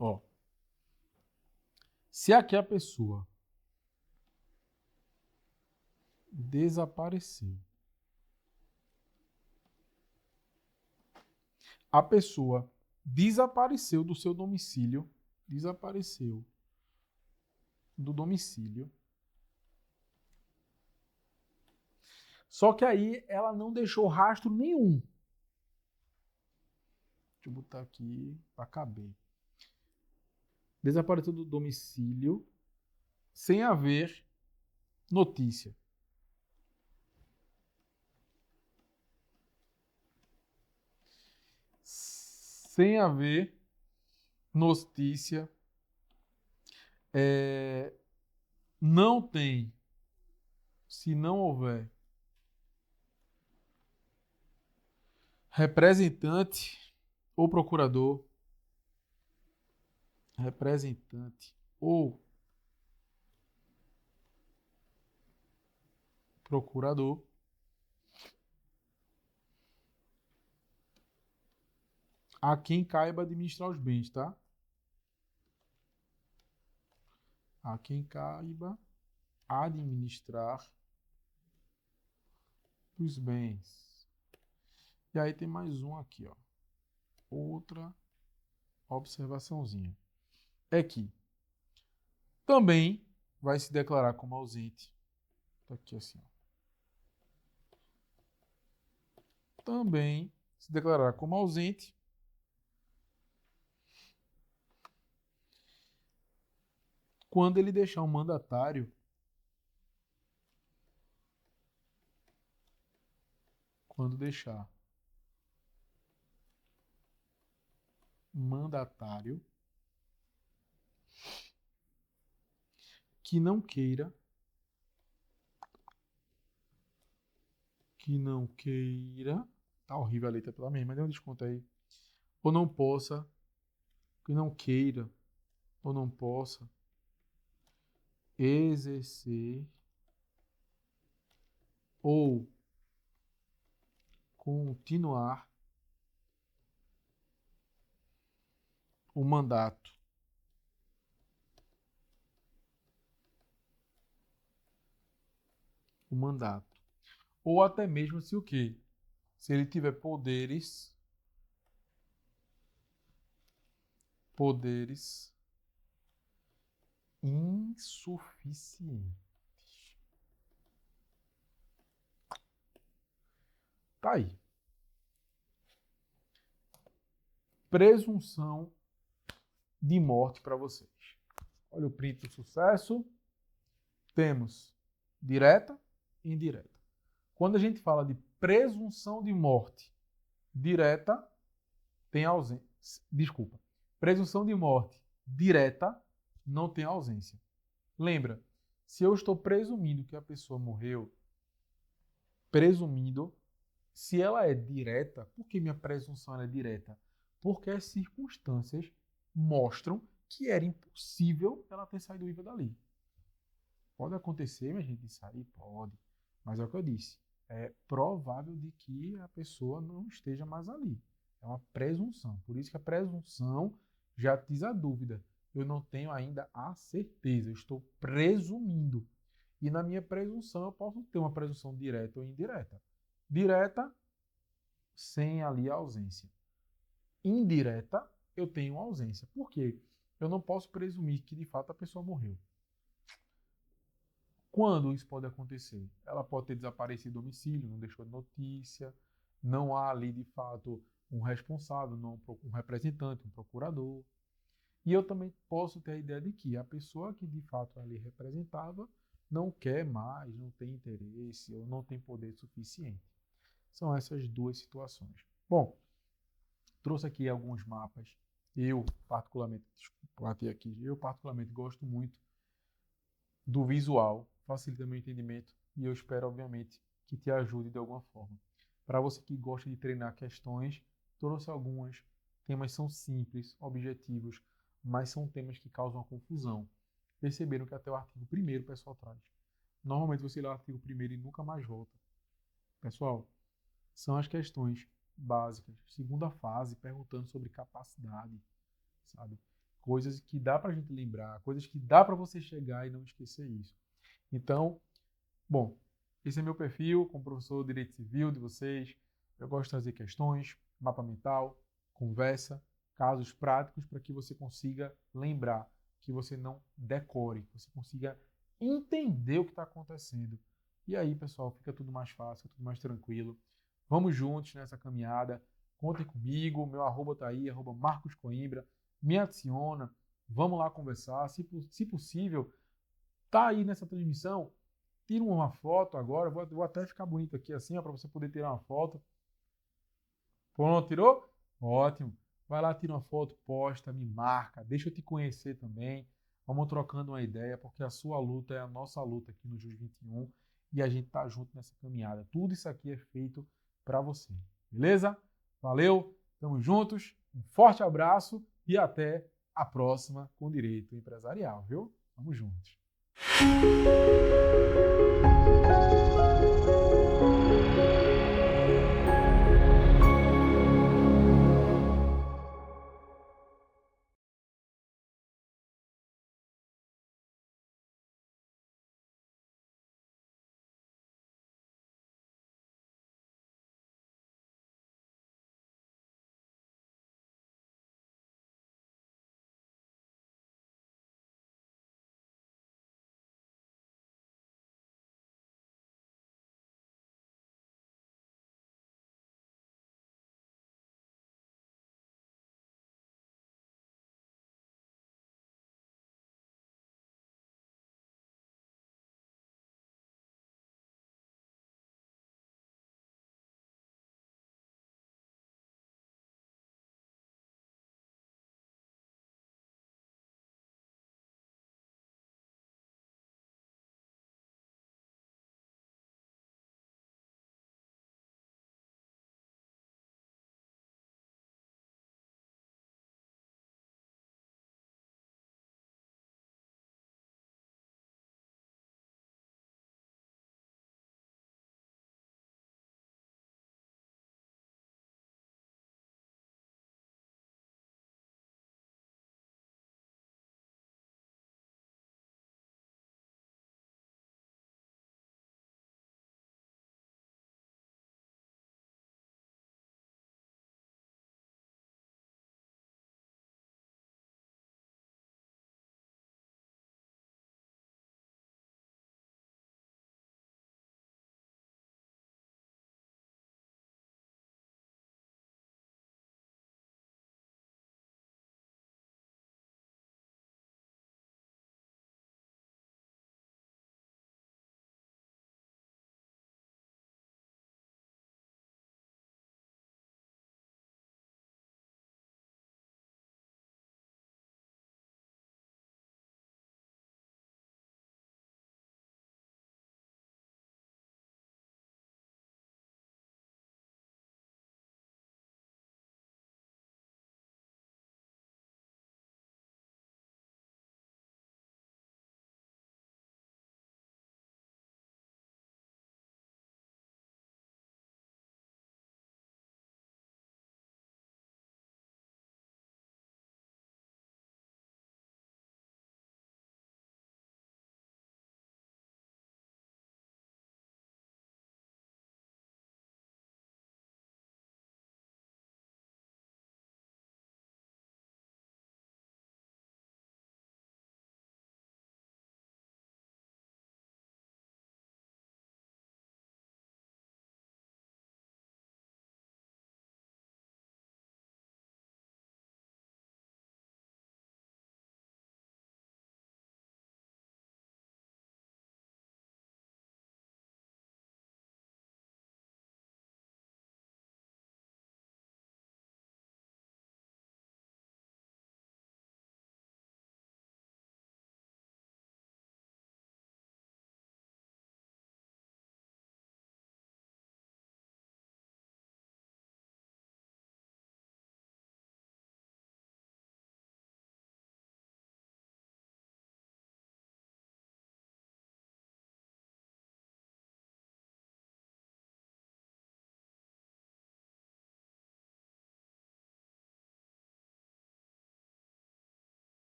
Ó. Se aqui a pessoa desapareceu, a pessoa desapareceu do seu domicílio, desapareceu do domicílio. Só que aí ela não deixou rastro nenhum. Deixa eu botar aqui para caber. Desapareceu do domicílio sem haver notícia. Sem haver notícia. Não tem. Se não houver representante ou procurador, representante ou procurador, a quem caiba administrar os bens, tá? A quem caiba administrar os bens. E aí tem mais um aqui, ó. Outra observaçãozinha. É que também vai se declarar como ausente. Tá aqui assim, ó. Também se declarar como ausente quando ele deixar um mandatário quando deixar mandatário que não queira tá horrível a letra pela mesma, mas dê um desconto aí, ou não possa, que não queira ou não possa exercer ou continuar o mandato ou até mesmo se o quê? Se ele tiver poderes insuficientes. Tá aí. Presunção de morte para vocês. Olha o print do sucesso. Temos direta e indireta. Quando a gente fala de presunção de morte direta, tem ausência. Desculpa. Presunção de morte direta não tem ausência. Lembra, se eu estou presumindo que a pessoa morreu, se ela é direta, por que minha presunção é direta? Porque as circunstâncias mostram que era impossível ela ter saído viva dali. Pode acontecer, minha gente, de sair? Pode. Mas é o que eu disse. É provável de que a pessoa não esteja mais ali. É uma presunção. Por isso que a presunção já diz a dúvida. Eu não tenho ainda a certeza. Eu estou presumindo. E na minha presunção eu posso ter uma presunção direta ou indireta. Direta, sem ali a ausência. Indireta, eu tenho ausência. Por quê? Eu não posso presumir que de fato a pessoa morreu. Quando isso pode acontecer? Ela pode ter desaparecido do domicílio, não deixou notícia, não há ali de fato um responsável, não um representante, um procurador. E eu também posso ter a ideia de que a pessoa que de fato ali representava não quer mais, não tem interesse ou não tem poder suficiente. São essas duas situações. Bom, trouxe aqui alguns mapas. Eu particularmente gosto muito do visual, facilita meu entendimento e eu espero, obviamente, que te ajude de alguma forma. Para você que gosta de treinar questões, trouxe algumas. Temas são simples, objetivos, mas são temas que causam uma confusão. Perceberam que até o artigo 1º o pessoal traz. Normalmente você lê o artigo 1º e nunca mais volta. Pessoal, são as questões básicas. Segunda fase, perguntando sobre capacidade, sabe? Coisas que dá para a gente lembrar, coisas que dá para você chegar e não esquecer isso. Então, bom, esse é meu perfil como professor de Direito Civil de vocês. Eu gosto de trazer questões, mapa mental, conversa, casos práticos para que você consiga lembrar, que você não decore, que você consiga entender o que está acontecendo. E aí, pessoal, fica tudo mais fácil, tudo mais tranquilo. Vamos juntos nessa caminhada. Contem comigo, meu arroba tá aí, @Marcos Coimbra. Me adiciona, vamos lá conversar. Se possível, tá aí nessa transmissão, tira uma foto agora. Vou até ficar bonito aqui assim, para você poder tirar uma foto. Pronto, tirou? Ótimo. Vai lá, tira uma foto, posta, me marca, deixa eu te conhecer também. Vamos trocando uma ideia, porque a sua luta é a nossa luta aqui no Jus 21 e a gente tá junto nessa caminhada. Tudo isso aqui é feito para você. Beleza? Valeu, tamo juntos. Um forte abraço e até a próxima com Direito Empresarial, viu? Tamo juntos.